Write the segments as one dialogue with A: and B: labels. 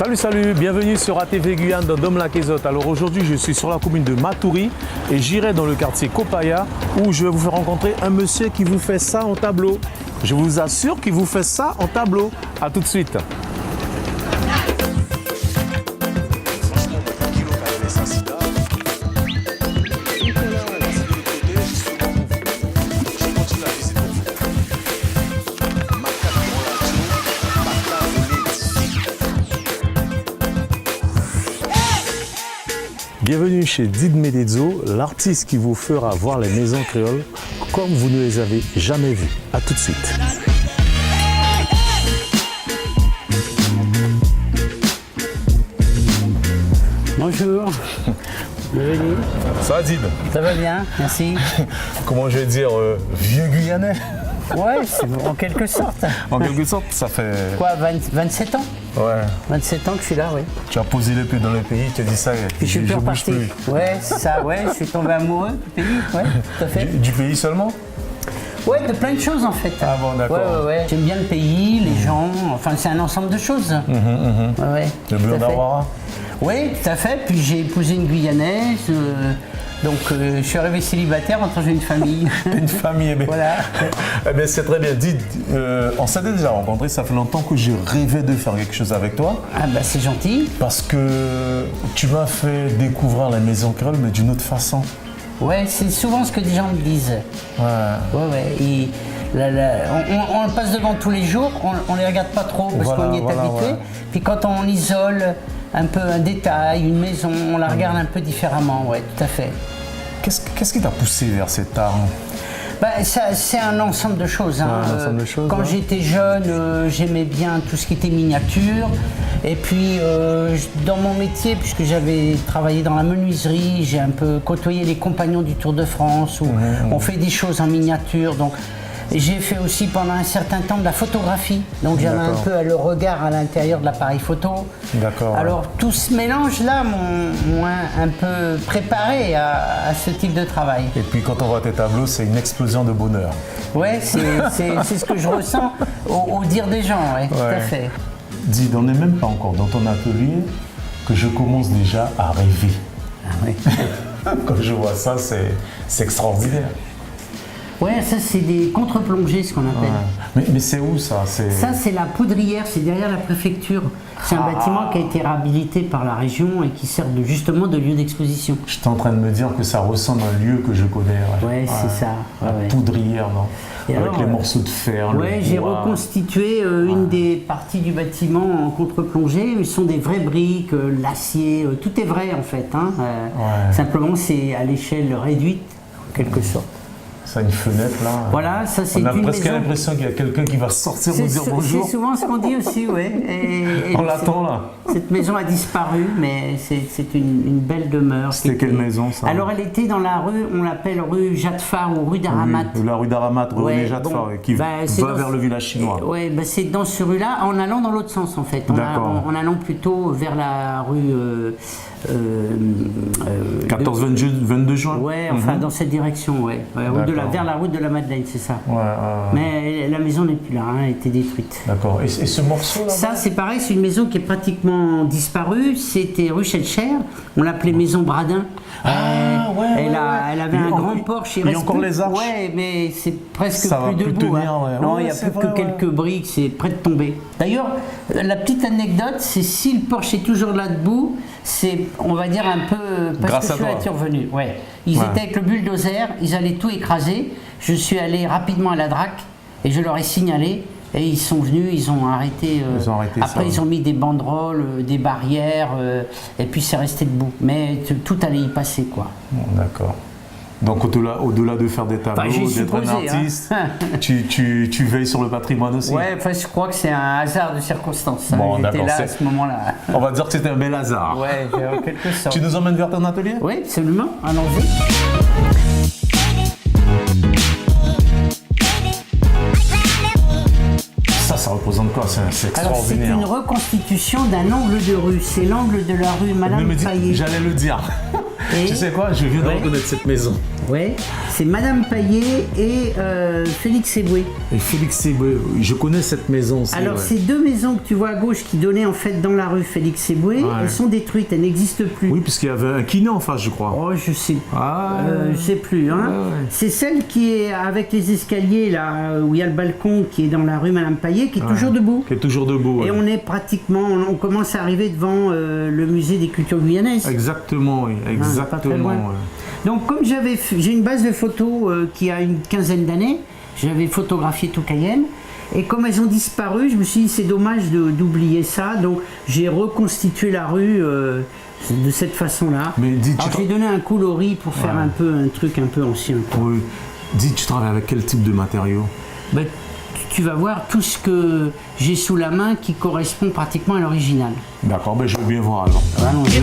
A: Salut, salut, bienvenue sur ATV Guyane dans Dom-Lac-Ezotte. Alors aujourd'hui, je suis sur la commune de Matoury et j'irai dans le quartier Copaya où je vais vous faire rencontrer un monsieur qui vous fait ça en tableau. Je vous assure qu'il vous fait ça en tableau. A tout de suite. Bienvenue chez Did Medezo, l'artiste qui vous fera voir les maisons créoles comme vous ne les avez jamais vues. A tout de suite.
B: Bonjour. Bienvenue.
A: Ça va Did?
B: Ça va bien, merci.
A: Comment je vais dire, vieux Guyanais?
B: Ouais, c'est en quelque sorte.
A: En quelque sorte, ça fait...
B: Quoi, 27 ans?
A: Ouais.
B: 27 ans que je suis là, oui.
A: Tu as posé les pieds dans le pays, tu as dit ça,
B: Puis je suis plus
A: bouge
B: reparti.
A: plus.
B: Ouais, c'est ça, ouais, je suis tombé amoureux du pays, ouais, tout à fait.
A: Du pays seulement?
B: Ouais, de plein de choses en fait.
A: Ah bon, d'accord.
B: Ouais. J'aime bien le pays, les gens, enfin c'est un ensemble de choses. Ouais.
A: Le bleu d'Awara?
B: Oui, tout à fait. Puis j'ai épousé une Guyanaise. Donc je suis arrivé célibataire, maintenant j'ai une famille.
A: Une famille, mais...
B: Voilà.
A: Eh bien, c'est très bien. Dis, on s'était déjà rencontrés, ça fait longtemps que je rêvais de faire quelque chose avec toi.
B: Ah bah c'est gentil.
A: Parce que tu m'as fait découvrir la maison créole, mais d'une autre façon.
B: Ouais, c'est souvent ce que des gens me disent. Ouais. Et on passe devant tous les jours, on les regarde pas trop parce qu'on y est habitué. Ouais. Puis quand on isole un peu un détail, une maison, on la regarde un peu différemment, ouais, tout à fait.
A: Qu'est-ce qui t'a poussé vers cet art?
B: Bah, c'est un ensemble de choses. Hein. Quand j'étais jeune, j'aimais bien tout ce qui était miniature. Et puis, dans mon métier, puisque j'avais travaillé dans la menuiserie, j'ai un peu côtoyé les compagnons du Tour de France, où on fait des choses en miniature. Donc, j'ai fait aussi pendant un certain temps de la photographie. Donc, j'avais un peu le regard à l'intérieur de l'appareil photo.
A: D'accord.
B: Alors, tout ce mélange-là m'ont un peu préparé à ce type de travail.
A: Et puis, quand on voit tes tableaux, c'est une explosion de bonheur.
B: Ouais, c'est ce que je ressens au dire des gens, ouais, tout à fait.
A: Dis, on n'est même pas encore dans ton atelier que je commence déjà à rêver.
B: Ah oui.
A: Quand je vois ça, c'est extraordinaire.
B: Ouais, ça c'est des contre-plongées, ce qu'on appelle.
A: Mais c'est où ça?
B: Ça c'est la Poudrière, c'est derrière la préfecture. C'est un bâtiment qui a été réhabilité par la région et qui sert justement de lieu d'exposition.
A: J'étais en train de me dire que ça ressemble à un lieu que je connais.
B: Ouais, c'est ça.
A: La Poudrière, non? Et avec les morceaux de fer.
B: Ouais, j'ai reconstitué une des parties du bâtiment en contre-plongée. Ce sont des vraies briques, l'acier, tout est vrai en fait. Hein. Simplement c'est à l'échelle réduite en quelque sorte.
A: Ça a une fenêtre là.
B: Voilà, ça c'est une maison.
A: On a presque l'impression qu'il y a quelqu'un qui va sortir nous dire bonjour.
B: C'est souvent ce qu'on dit aussi, oui.
A: On l'attend là.
B: Cette maison a disparu, mais c'est une belle demeure.
A: C'était quelle maison ça?
B: Alors elle était dans la rue, on l'appelle rue Jatfar ou rue d'Aramat.
A: La rue d'Aramat, rue Jatfar, qui va vers le village chinois.
B: Oui, c'est dans ce rue-là, en allant dans l'autre sens en fait. En allant plutôt vers la rue...
A: 14-22 juin.
B: Ouais, enfin dans cette direction, ouais. Vers la route de la Madeleine, c'est ça. Mais la maison n'est plus là, hein, elle a été détruite.
A: D'accord. Et ce morceau là?
B: Ça, c'est pareil, c'est une maison qui est pratiquement disparue. C'était rue Chelcher. On l'appelait Maison Bradin. Elle avait un grand porche.
A: Il y a encore les arches.
B: Ouais, mais c'est presque
A: ça
B: plus debout.
A: Tenir,
B: Non, il n'y a plus que quelques briques, c'est près de tomber. D'ailleurs, la petite anecdote, c'est si le porche est toujours là debout, c'est, on va dire, un peu parce que je suis intervenu. Ouais. Ils étaient avec le bulldozer, ils allaient tout écraser. Je suis allé rapidement à la DRAC et je leur ai signalé. Et ils sont venus, ils ont arrêté. Après, ils ont mis des banderoles, des barrières, et puis c'est resté debout. Mais tout allait y passer, quoi.
A: Bon, d'accord. Donc, au-delà de faire des tableaux, d'être un artiste, tu veilles sur le patrimoine aussi.
B: Ouais, je crois que c'est un hasard de circonstance.
A: Bon,
B: j'étais là à ce moment-là.
A: On va dire que c'était un bel hasard.
B: Ouais, en quelque sorte.
A: Tu nous emmènes vers ton atelier?
B: Oui, absolument. Allons-y.
A: Ça représente quoi? C'est extraordinaire.
B: Alors, c'est une reconstitution d'un angle de rue. C'est l'angle de la rue Madame Fayet.
A: J'allais le dire. Tu sais quoi? Je viens de reconnaître cette maison.
B: Ouais, c'est Madame Paillet et Félix Eboué.
A: Et Félix Eboué, je connais cette maison.
B: Alors ces deux maisons que tu vois à gauche qui donnaient en fait dans la rue Félix Eboué, elles sont détruites, elles n'existent plus.
A: Oui, puisqu'il y avait un kiné en face, je crois.
B: Oh, je sais plus. Hein. C'est celle qui est avec les escaliers là, où il y a le balcon qui est dans la rue Madame Paillet, qui est toujours debout.
A: Qui est toujours debout.
B: Et on est pratiquement, on commence à arriver devant le musée des cultures guyanaises.
A: Exactement, oui, exactement.
B: Donc comme j'ai une base de photos qui a une quinzaine d'années, j'avais photographié tout Cayenne, et comme elles ont disparu, je me suis dit c'est dommage d'oublier ça, donc j'ai reconstitué la rue de cette façon-là.
A: Mais dis,
B: j'ai donné un coloris pour faire un truc un peu ancien.
A: Oui. Dis, tu travailles avec quel type de matériaux?
B: Ben, tu vas voir tout ce que j'ai sous la main qui correspond pratiquement à l'original.
A: D'accord, ben je veux bien voir alors.
B: Allons-y.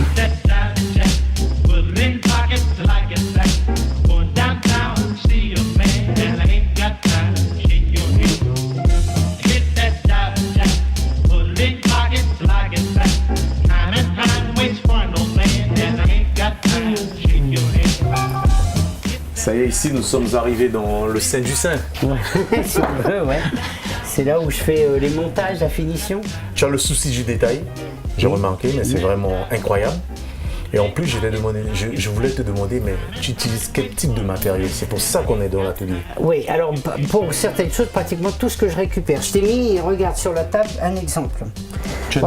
A: Ça y est, ici nous sommes arrivés dans le Saint du Saint.
B: Ouais, si on veut, ouais. C'est là où je fais les montages, la finition.
A: Tu as le souci du détail, j'ai remarqué, mais c'est vraiment incroyable. Et en plus, je voulais te demander, mais tu utilises quel type de matériel? C'est pour ça qu'on est dans l'atelier.
B: Oui, alors pour certaines choses, pratiquement tout ce que je récupère. Je t'ai mis, regarde sur la table, un exemple.
A: Tu es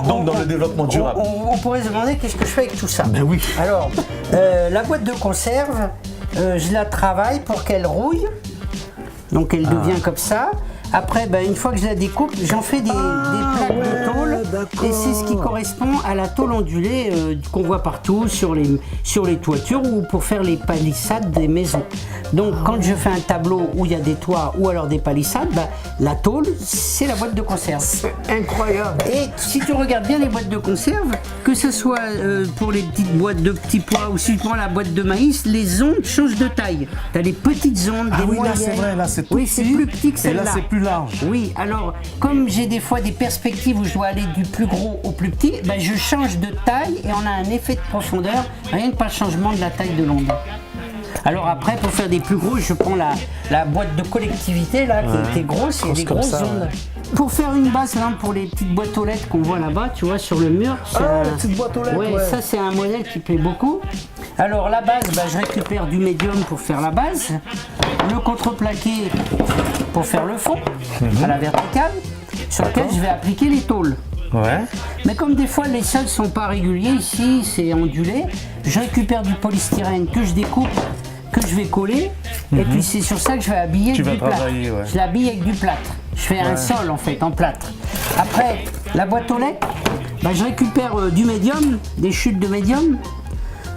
A: donc dans le développement durable.
B: On pourrait se demander qu'est-ce que je fais avec tout ça.
A: Ben oui.
B: Alors, la boîte de conserve, je la travaille pour qu'elle rouille. Donc elle devient comme ça. Après, une fois que je la découpe, j'en fais des plaques de tôle. Et c'est ce qui correspond à la tôle ondulée qu'on voit partout sur les toitures ou pour faire les palissades des maisons. Donc quand je fais un tableau où il y a des toits ou alors des palissades, la tôle, c'est la boîte de conserve.
A: C'est incroyable.
B: Et si tu regardes bien les boîtes de conserve, que ce soit pour les petites boîtes de petits pois ou si tu prends la boîte de maïs, les ondes changent de taille. Tu as les petites ondes, des moyennes.
A: Là c'est vrai, là c'est tout
B: oui, c'est plus petit que celle-là.
A: Et là c'est plus large.
B: Oui, alors comme j'ai des fois des perspectives où je dois aller du plus gros au plus petit, je change de taille et on a un effet de profondeur, rien que par le changement de la taille de l'onde. Alors après, pour faire des plus gros, je prends la boîte de collectivité là, qui est grosse, il y a des grosses ondes. Pour faire une base, par exemple, pour les petites boîtes aux lettres qu'on voit là-bas, tu vois, sur le mur.
A: Les petites boîtes aux lettres,
B: ouais. Ça c'est un modèle qui plaît beaucoup. Alors la base, je récupère du médium pour faire la base, le contreplaqué pour faire le fond, à la verticale, sur lequel je vais appliquer les tôles.
A: Ouais.
B: Mais comme des fois les sols sont pas réguliers, ici c'est ondulé, je récupère du polystyrène que je découpe, que je vais coller, et puis c'est sur ça que je vais habiller avec du plâtre.
A: Ouais.
B: Je l'habille avec du plâtre. Je fais un sol en fait, en plâtre. Après, la boîte aux lettres, je récupère du médium, des chutes de médium.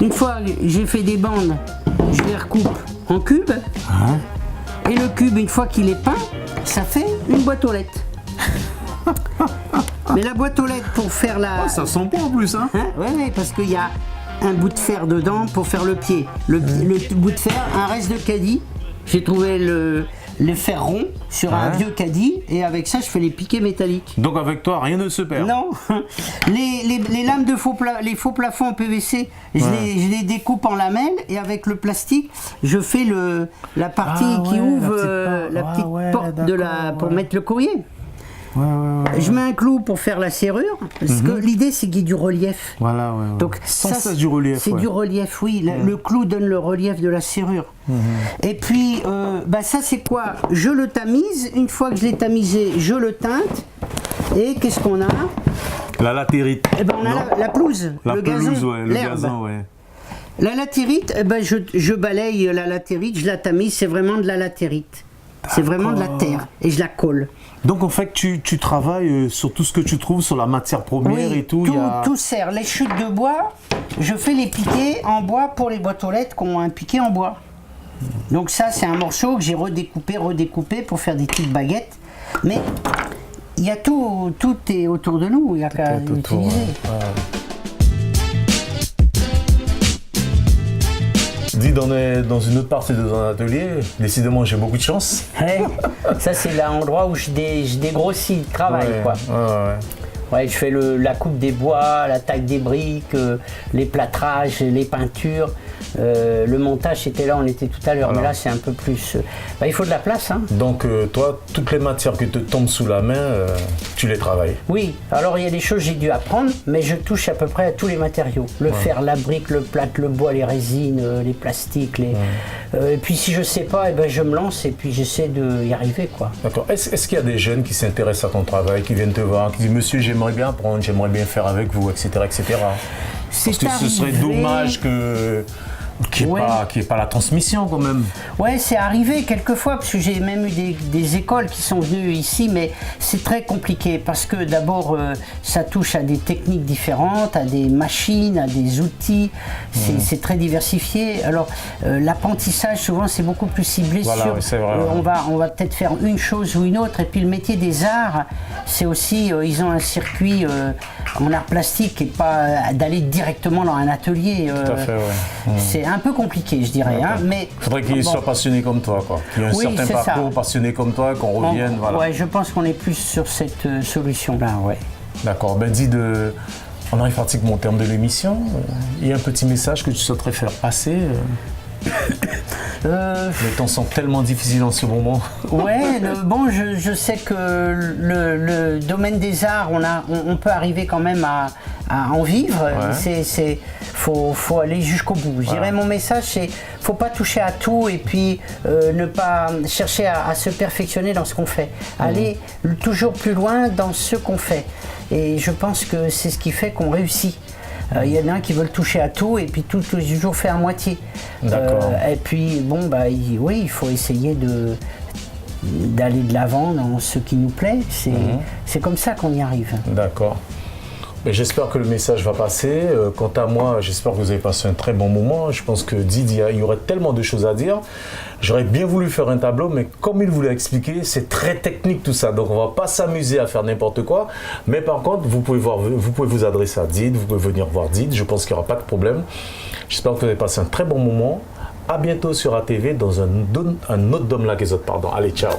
B: Une fois que j'ai fait des bandes, je les recoupe en cubes. Et le cube, une fois qu'il est peint, ça fait une boîte aux lettres. Mais la boîte aux lettres pour faire la...
A: ça sent pas en plus, hein.
B: Ouais, parce qu'il y a un bout de fer dedans pour faire le pied. Le bout de fer, un reste de caddie. J'ai trouvé le fer rond sur un vieux caddie et avec ça je fais les piquets métalliques.
A: Donc avec toi rien ne se perd.
B: Non. Les lames de les faux plafonds en PVC, je les découpe en lamelles et avec le plastique je fais la partie qui ouvre la petite porte pour mettre le courrier. Je mets un clou pour faire la serrure, parce que l'idée c'est qu'il y ait du relief. Donc
A: ça c'est du relief.
B: C'est du relief, oui. Le clou donne le relief de la serrure. Et puis ça c'est quoi? Je le tamise. Une fois que je l'ai tamisé, je le teinte. Et qu'est-ce qu'on a?
A: La latérite.
B: On a la pelouse, le gazon, l'herbe. La latérite, je balaye la latérite, je la tamise. C'est vraiment de la latérite. C'est vraiment de la terre et je la colle.
A: Donc en fait tu travailles sur tout ce que tu trouves, sur la matière première et tout.
B: Tout sert. Les chutes de bois, je fais les piquets en bois pour les boîtes aux lettres qui ont un piquet en bois. Donc ça c'est un morceau que j'ai redécoupé pour faire des petites baguettes. Mais il y a tout est autour de nous, il n'y a qu'à l'utiliser.
A: Dis, dans une autre partie de ton atelier, décidément j'ai beaucoup de chance.
B: Ça c'est l'endroit où je dégrossis le travail. Ouais, je fais la coupe des bois, la taille des briques, les plâtrages, les peintures. Le montage c'était là, on était tout à l'heure, mais là c'est un peu plus... il faut de la place. Hein.
A: Donc toi, toutes les matières qui te tombent sous la main, tu les travailles?
B: Oui, alors il y a des choses que j'ai dû apprendre, mais je touche à peu près à tous les matériaux. Le fer, la brique, le plâtre, le bois, les résines, les plastiques. Et puis si je sais pas, je me lance et puis j'essaie d'y arriver, quoi.
A: D'accord. Est-ce qu'il y a des jeunes qui s'intéressent à ton travail, qui viennent te voir, qui disent « Monsieur, j'aimerais bien apprendre, j'aimerais bien faire avec vous, etc. etc. » Parce que ce serait dommage qu'il n'y ait pas la transmission quand même.
B: Ouais, c'est arrivé quelquefois, parce que j'ai même eu des écoles qui sont venues ici, mais c'est très compliqué parce que d'abord ça touche à des techniques différentes, à des machines, à des outils, c'est très diversifié. Alors l'apprentissage souvent c'est beaucoup plus ciblé sur on va peut-être faire une chose ou une autre, et puis le métier des arts c'est aussi, ils ont un circuit en art plastique et pas d'aller directement dans un atelier.
A: Tout à fait,
B: c'est un peu compliqué, je dirais. Hein, mais
A: il faudrait qu'ils soient passionnés comme toi, quoi. Qu'il y ait un certain parcours passionné comme toi, qu'on revienne.
B: Ouais, je pense qu'on est plus sur cette solution-là, ouais.
A: D'accord. Ben on arrive pratiquement au terme de l'émission. Il y a un petit message que tu souhaiterais faire passer. Les temps sont tellement difficiles en ce moment.
B: Ouais, je sais que le domaine des arts, on peut arriver quand même à en vivre. Faut aller jusqu'au bout. Je dirais mon message, c'est faut pas toucher à tout et puis ne pas chercher à se perfectionner dans ce qu'on fait. Aller toujours plus loin dans ce qu'on fait. Et je pense que c'est ce qui fait qu'on réussit. Il y en a qui veulent toucher à tout et puis tout toujours fait à moitié. Et puis il faut essayer d'aller de l'avant dans ce qui nous plaît. C'est comme ça qu'on y arrive.
A: D'accord. J'espère que le message va passer. Quant à moi, j'espère que vous avez passé un très bon moment. Je pense que Didi, il y aurait tellement de choses à dire. J'aurais bien voulu faire un tableau, mais comme il vous l'a expliqué, c'est très technique tout ça. Donc on ne va pas s'amuser à faire n'importe quoi. Mais par contre, vous pouvez vous adresser à Didi, vous pouvez venir voir Didi. Je pense qu'il n'y aura pas de problème. J'espère que vous avez passé un très bon moment. À bientôt sur ATV dans un autre Dom la Guézotte. Allez, ciao.